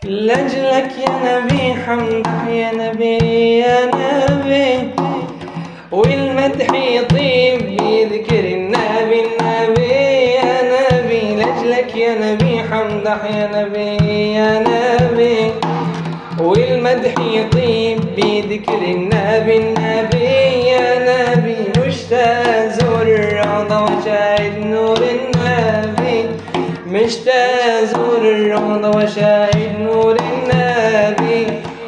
لأجلك يا نبي حمدح يا نبي يا نبي، والمدح يطيب بذكر النبي النبي يا نبي. لأجلك يا نبي حمدح يا نبي يا نبي، والمدح يطيب بذكر النبي النبي يا نبي. مشتاق زور الروضة وشاهد نور النبي، مشتاق زور الروضة وشاهد نور النبي،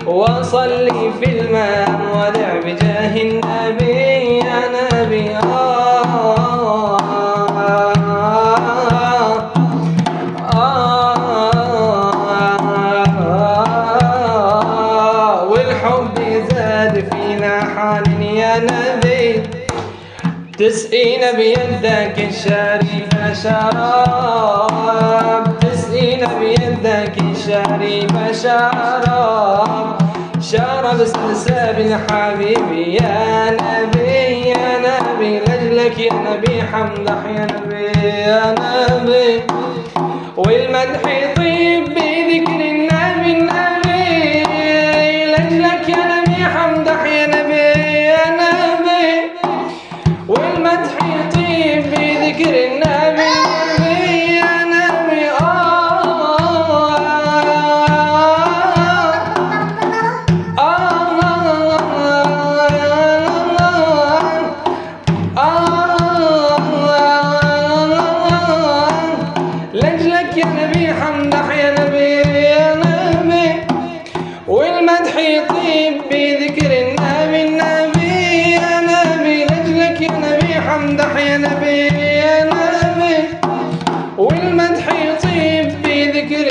وأصلي في الماء ودع بجاه النبي يا نبي. والحب زاد فينا حال يا نبي، تسقينا بيدك الشريفة شراب، تسقينا بيدك الشريفة شراب، شرب سلسال حبيبي يا نبي يا نبي. لأجلك يا نبي حمدح يا نبي يا نبي، والمدح يطيب بذكر النبي النبي. لأجلك يا نبي حمدح يا نبي يا نبي، والمدح يطيب بذكر النبي النبي يا نبي. لأجلك يا نبي حمدح يا نبي يا نبي، والمدح يطيب بذكر النبي النبي يا نبي. لأجلك يا نبي حمدح يا نبي يا نبي، والمدح يطيب بذكر